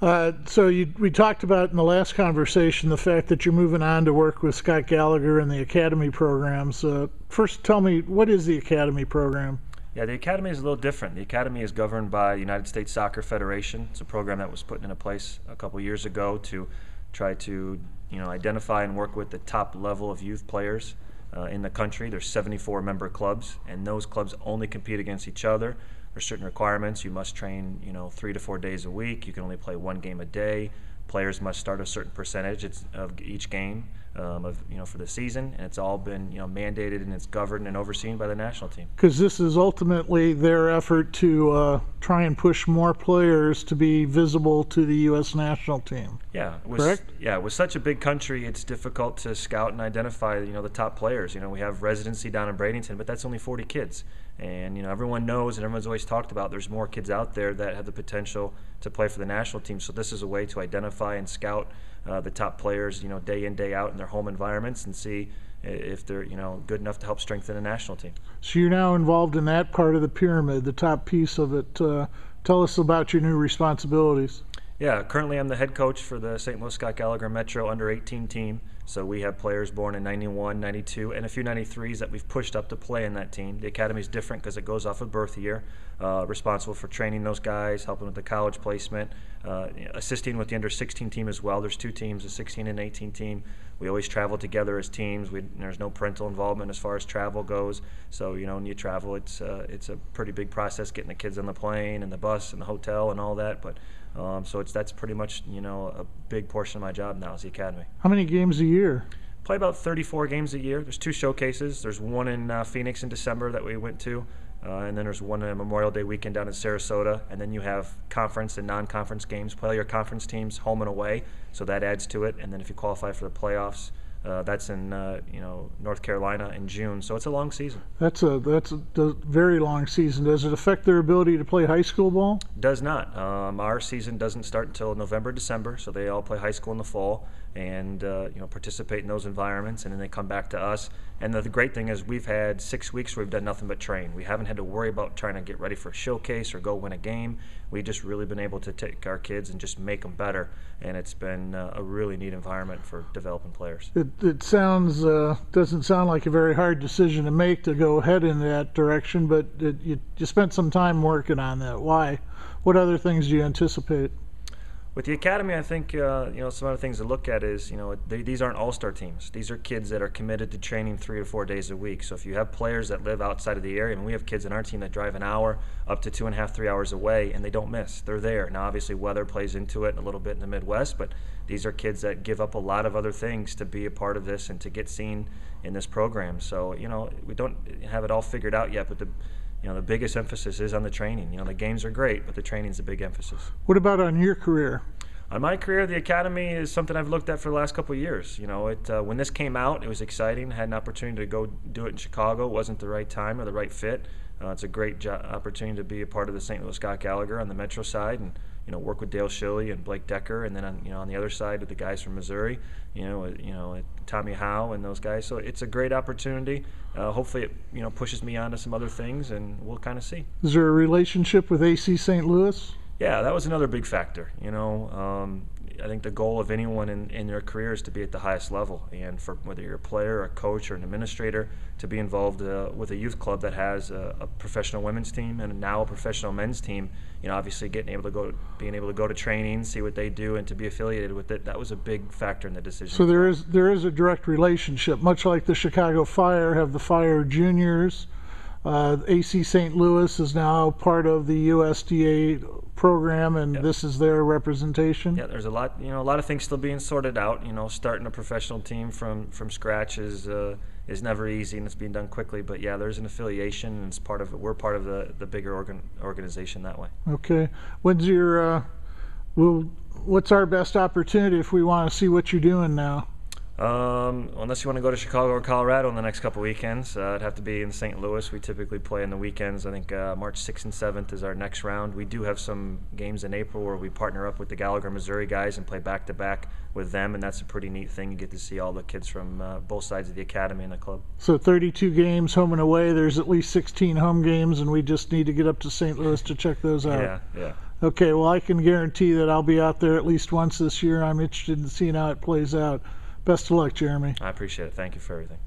We talked about in the last conversation the fact that you're moving on to work with Scott Gallagher and the Academy programs. First, tell me, what is the Academy program? Yeah, the Academy is a little different. The Academy is governed by the United States Soccer Federation. It's a program that was put into place a couple years ago to try to identify and work with the top level of youth players in the country. There's 74 member clubs, and those clubs only compete against each other. There's certain requirements. You must train 3 to 4 days a week. You can only play one game a day. Players must start a certain percentage of each game for the season, and it's all been mandated, and it's governed and overseen by the national team. Because this is ultimately their effort to try and push more players to be visible to the U.S. national team. Yeah, correct? Yeah, with such a big country, it's difficult to scout and identify the top players. We have residency down in Bradenton, but that's only 40 kids. And everyone knows, and everyone's always talked about, there's more kids out there that have the potential to play for the national team. So this is a way to identify and scout the top players, day in, day out in their home environments, and see if they're good enough to help strengthen the national team. So you're now involved in that part of the pyramid, the top piece of it. Tell us about your new responsibilities. Yeah, currently I'm the head coach for the St. Louis Scott Gallagher Metro under-18 team. So we have players born in 91, 92, and a few 93s that we've pushed up to play in that team. The academy is different because it goes off of birth year. Responsible for training those guys, helping with the college placement, assisting with the under-16 team as well. There's two teams, a 16 and 18 team. We always travel together as teams. There's no parental involvement as far as travel goes. So when you travel, it's a pretty big process getting the kids on the plane and the bus and the hotel and all that. But that's pretty much a big portion of my job now is the academy. How many games a year? Play about 34 games a year. There's 2 showcases. There's one in Phoenix in December that we went to, and then there's one Memorial Day weekend down in Sarasota. And then you have conference and non-conference games. Play your conference teams home and away, so that adds to it. And then if you qualify for the playoffs, that's in North Carolina in June. So it's a long season. That's a very long season. Does it affect their ability to play high school ball? Does not. Our season doesn't start until November, December. So they all play high school in the fall and participate in those environments, and then they come back to us. And the great thing is we've had 6 weeks where we've done nothing but train. We haven't had to worry about trying to get ready for a showcase or go win a game. We've just really been able to take our kids and just make them better, and it's been a really neat environment for developing players. It doesn't sound like a very hard decision to make to go ahead in that direction, but you spent some time working on that. Why? What other things do you anticipate? With the academy, I think some other things to look at is these aren't all-star teams. These are kids that are committed to training 3 to 4 days a week. So if you have players that live outside of the area, and we have kids in our team that drive an hour up to 2.5, 3 hours away, and they don't miss. They're there. Now, obviously, weather plays into it a little bit in the Midwest, but these are kids that give up a lot of other things to be a part of this and to get seen in this program. So we don't have it all figured out yet, but the biggest emphasis is on the training. The games are great, but the training's a big emphasis. What about on your career? On my career, the academy is something I've looked at for the last couple of years. When this came out, it was exciting. I had an opportunity to go do it in Chicago. It wasn't the right time or the right fit. It's a great opportunity to be a part of the St. Louis Scott Gallagher on the Metro side, and work with Dale Shilley and Blake Decker, and then on the other side with the guys from Missouri, Tommy Howe and those guys. So it's a great opportunity. Hopefully it pushes me on to some other things, and we'll kind of see. Is there a relationship with AC St. Louis? Yeah, that was another big factor. I think the goal of anyone in their career is to be at the highest level, and for whether you're a player, a coach, or an administrator, to be involved with a youth club that has a professional women's team and now a professional men's team. Obviously being able to go to training, see what they do, and to be affiliated with it, that was a big factor in the decision. So there is a direct relationship, much like the Chicago Fire have the Fire Juniors. AC St. Louis is now part of the USDA program, and Yep. This is their representation. Yeah, there's a lot of things still being sorted out. Starting a professional team from scratch is never easy, and it's being done quickly. But yeah, there's an affiliation, and it's part of it. We're part of the bigger organization that way. Okay. What's our best opportunity if we want to see what you're doing now? Unless you want to go to Chicago or Colorado in the next couple weekends, it'd have to be in St. Louis. We typically play on the weekends. I think March 6th and 7th is our next round. We do have some games in April where we partner up with the Gallagher, Missouri guys and play back-to-back with them, and that's a pretty neat thing. You get to see all the kids from both sides of the academy and the club. So 32 games home and away. There's at least 16 home games, and we just need to get up to St. Louis to check those out. Yeah. Okay, well, I can guarantee that I'll be out there at least once this year. I'm interested in seeing how it plays out. Best of luck, Jeremy. I appreciate it. Thank you for everything.